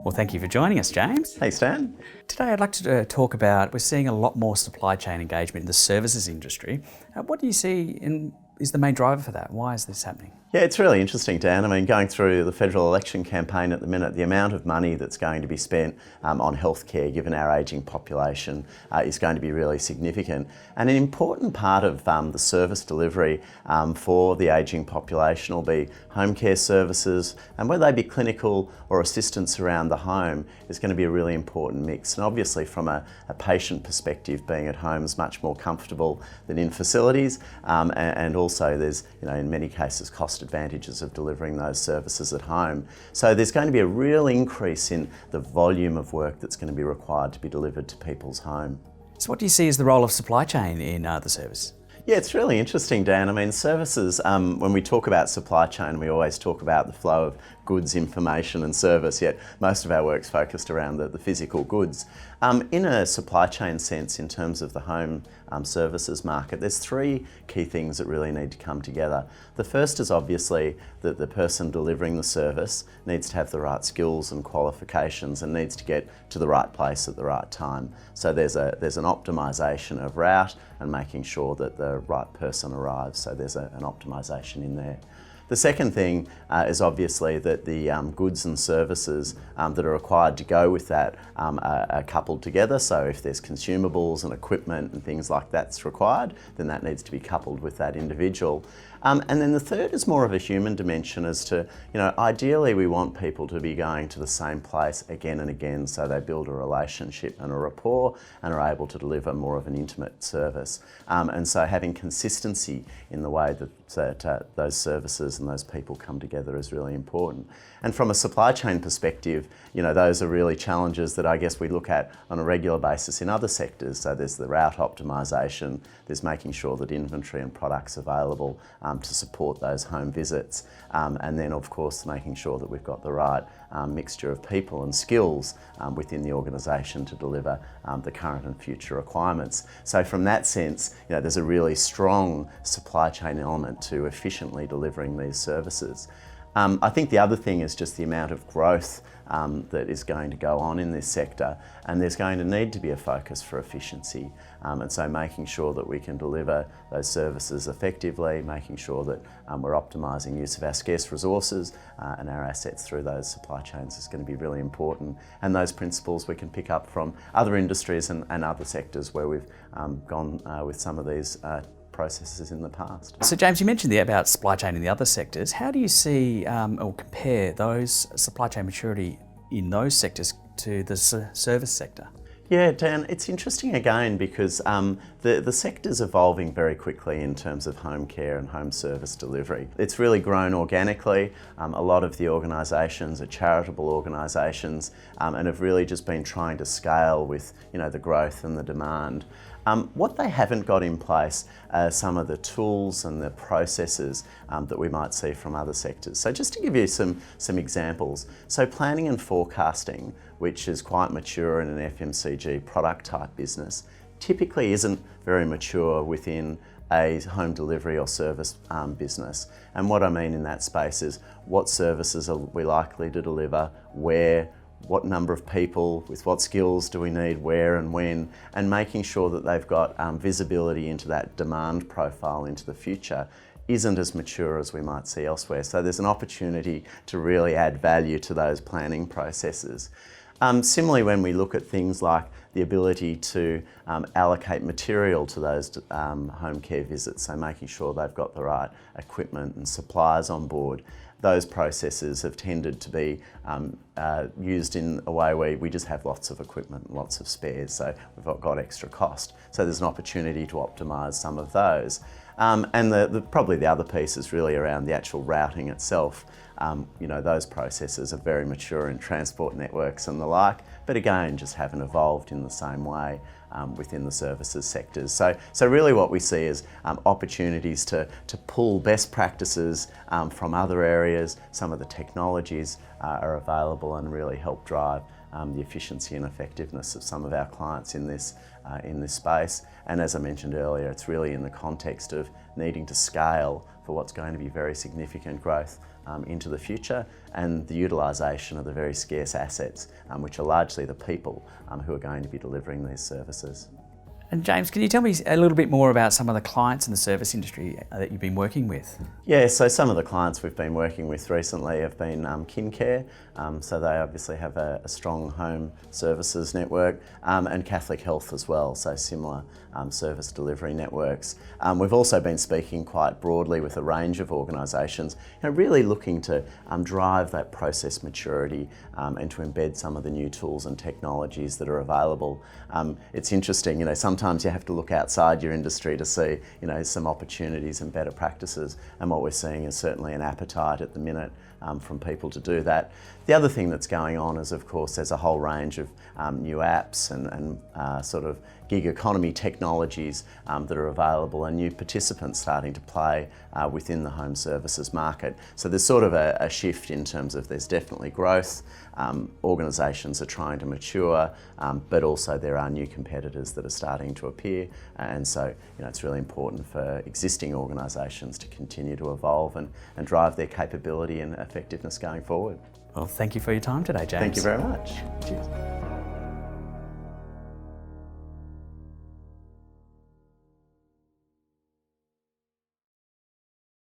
Well, thank you for joining us, James. Thanks, Dan. Today I'd like to talk about, we're seeing a lot more supply chain engagement in the services industry. What do you see is the main driver for that? Why is this happening? Yeah, it's really interesting, Dan. I mean, going through the federal election campaign at the minute, the amount of money that's going to be spent on healthcare, given our ageing population, is going to be really significant. And an important part of the service delivery for the ageing population will be home care services, and whether they be clinical or assistance around the home is going to be a really important mix. And obviously from a patient perspective, being at home is much more comfortable than in facilities, and also there's, in many cases, cost advantages of delivering those services at home. So there's going to be a real increase in the volume of work that's going to be required to be delivered to people's home. So what do you see as the role of supply chain in the service? Yeah, it's really interesting, Dan. I mean, services, when we talk about supply chain, we always talk about the flow of goods, information and service, yet most of our work's focused around the physical goods. In a supply chain sense, in terms of the home services market, there's three key things that really need to come together. The first is obviously that the person delivering the service needs to have the right skills and qualifications and needs to get to the right place at the right time. So there's an optimisation of route and making sure that the right person arrives. So there's an optimisation in there. The second thing is obviously that the goods and services that are required to go with that are coupled together. So if there's consumables and equipment and things like that's required, then that needs to be coupled with that individual. And then the third is more of a human dimension as to, ideally we want people to be going to the same place again and again, so they build a relationship and a rapport and are able to deliver more of an intimate service. And so having consistency in the way that those services and those people come together is really important. And from a supply chain perspective, those are really challenges that I guess we look at on a regular basis in other sectors. So there's the route optimisation, there's making sure that inventory and products are available to support those home visits, and then of course making sure that we've got the right mixture of people and skills within the organisation to deliver the current and future requirements. So from that sense, there's a really strong supply chain element to efficiently delivering these services. I think the other thing is just the amount of growth that is going to go on in this sector, and there's going to need to be a focus for efficiency. And so making sure that we can deliver those services effectively, making sure that we're optimising use of our scarce resources and our assets through those supply chains is going to be really important. And those principles we can pick up from other industries and other sectors where we've gone with some of these processes in the past. So James, you mentioned about supply chain in the other sectors. How do you see or compare those supply chain maturity in those sectors to the service sector? Yeah, Dan, it's interesting again because the sector's evolving very quickly in terms of home care and home service delivery. It's really grown organically. A lot of the organisations are charitable organisations and have really just been trying to scale with the growth and the demand. What they haven't got in place are some of the tools and the processes that we might see from other sectors. So just to give you some examples, so planning and forecasting, which is quite mature in an FMCG product type business, typically isn't very mature within a home delivery or service business. And what I mean in that space is what services are we likely to deliver, where, what number of people, with what skills do we need, where and when, and making sure that they've got visibility into that demand profile into the future isn't as mature as we might see elsewhere. So there's an opportunity to really add value to those planning processes. Similarly, when we look at things like the ability to allocate material to those home care visits, so making sure they've got the right equipment and supplies on board, those processes have tended to be used in a way where we just have lots of equipment and lots of spares, so we've got extra cost. So there's an opportunity to optimise some of those. And probably the other piece is really around the actual routing itself. Those processes are very mature in transport networks and the like, but again, just haven't evolved in the same way within the services sectors. So really what we see is opportunities to pull best practices from other areas. Some of the technologies are available and really help drive the efficiency and effectiveness of some of our clients in this space. And as I mentioned earlier, it's really in the context of needing to scale for what's going to be very significant growth into the future, and the utilisation of the very scarce assets, which are largely the people who are going to be delivering these services. And James, can you tell me a little bit more about some of the clients in the service industry that you've been working with? Yeah, so some of the clients we've been working with recently have been KinCare, so they obviously have a strong home services network, and Catholic Health as well, so similar service delivery networks. We've also been speaking quite broadly with a range of organisations, really looking to drive that process maturity and to embed some of the new tools and technologies that are available. It's interesting, sometimes you have to look outside your industry to see, some opportunities and better practices, and what we're seeing is certainly an appetite at the minute from people to do that. The other thing that's going on is, of course, there's a whole range of new apps and sort of gig economy technologies that are available, and new participants starting to play within the home services market. So there's sort of a shift in terms of there's definitely growth, organisations are trying to mature, but also there are new competitors that are starting to appear, and so it's really important for existing organisations to continue to evolve and drive their capability and effectiveness going forward. Well, thank you for your time today, James. Thank you very much. Cheers.